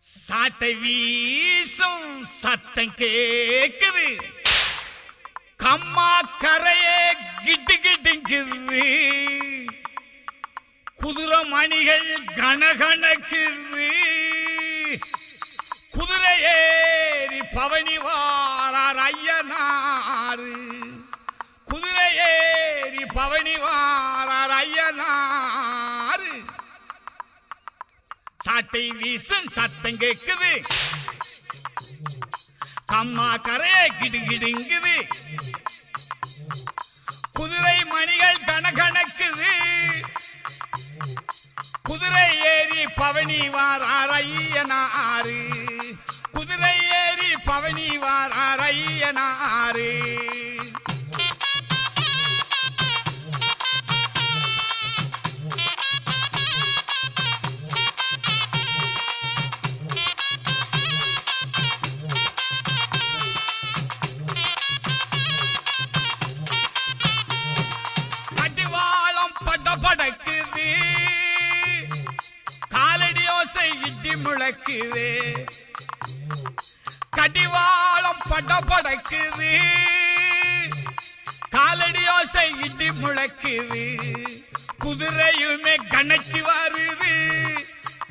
சாட்டை வீசும் சத்தம் கேக்குது, கம்மா கரையே கிட்டு கிட்டுங்குது, குதிரை மணிகள் கனகனக்குது, குதிரை ஏறி பவனி வாரார் ஐயனாரு, குதிரை ஏறி பவனி வாரார் ஐயனாரு. சாட்டை வீசும் சத்தம் கேக்குது, கம்மா கரையே கிடுகிடுங்குது, குதிரை மணிகள் கனகனக்குது, குதிரை ஏறி பவனி வாரார் ஐயனாரு, குதிரை ஏறி பவனி வாரார் ஐயனாரு. படக்குது, காலடி ஓசை இடி முழக்குது, கடிவாளம் படபடக்குது, காலடி ஓசை இடி முழக்குது, குதிரையுமே கணச்சு வருது,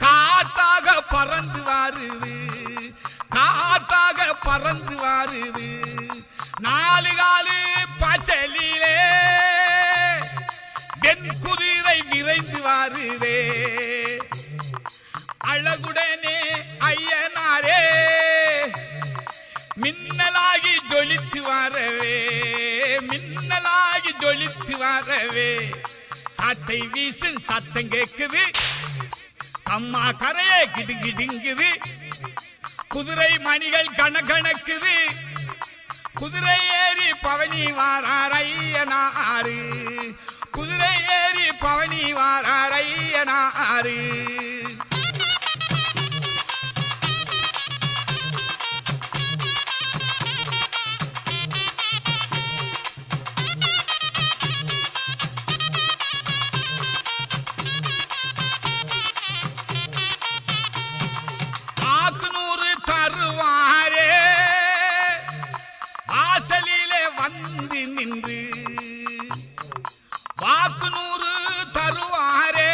காத்தாக பறந்து வருது, காத்தாக பறந்து வருது, நாலு காலு பச்சலிலே என் குதிரை விரைந்து வாருவே, அழகுடனே ஐயனாரே மின்னலாகி ஜொலித்து வாரவே, மின்னலாகி ஜொலித்து வாரவே. சாட்டை வீசும் சத்தம் கேக்குது, அம்மா கரையே கிடுகிடுங்குது, குதிரை மணிகள் கனகனக்குது, குதிரை ஏறி பவனி வாரார் ஐயனாரு, குதிரை ஏறி பவனி வாரார் ஐயனாரு. ஆக்குநூறு தருவாரே வாசலிலே வந்து நின்று, வாக்குநூறு தருவாரே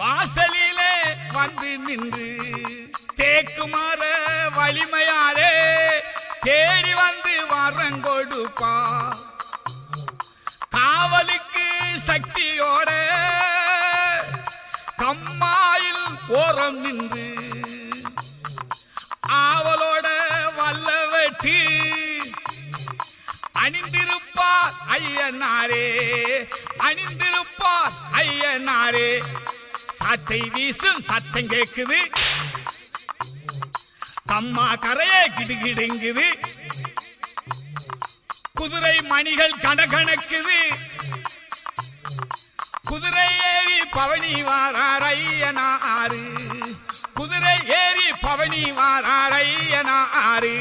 வாசலிலே வந்து நின்று, தேக்குமாற வலிமையாரே தேடி வந்து வரங்கொடுப்பா, காவலுக்கு சக்தியோட கம்மாயில் ஓரம் நின்று, ஆவலோட வல்ல வெட்டி அணிந்திருப்பார் ஐயனாரே, அணிந்திருப்பார் ஐயனாரே. சாட்டை வீசும் சத்தம் கேக்குது, கம்மா கரையே கிடுகிடுங்குது, குதிரை மணிகள் கனகனக்குது, குதிரை ஏறி பவனி வாரார் ஐயனாரு, குதிரை ஏறி பவனி வாரார் ஐயனாரு.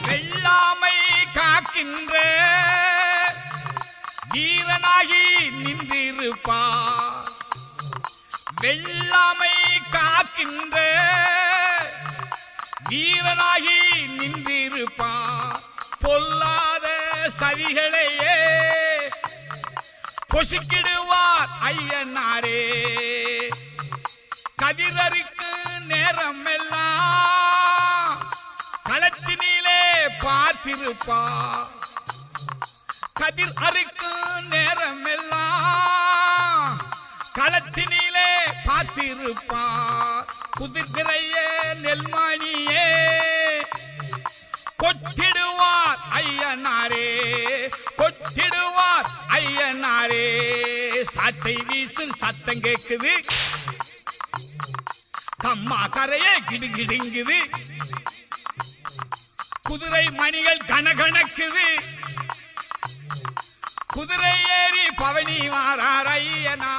வெள்ளாமை காக்கின்ற வீரனாகி நின்றிருப்பா, வெள்ளாமை காக்கின்ற வீரனாகி நின்றிருப்பா, பொல்லாத சதிகளையே பொசுக்கிடுவார் ஐயனாரே, கதிரருக்கு நேரம் எல்லாம் களத்தினிலே பார்த்திருப்பா, கதிர் அறுக்கும் நேரம் எல்லாம் களத்தினிலே பார்த்திருப்பா, குதிர்கிறைய நெல்மணியே கொட்டிடுவார் ஐயனாரே, கொட்டிடுவார் ஐயனாரே. சாட்டை வீசும் சத்தம் கேக்குது, கம்மா கரையே கிடுகிடுங்குது, குதிரை மணிகள் கனகனக்குது, குதிரை ஏறி பவனி வாரார் ஐயனா.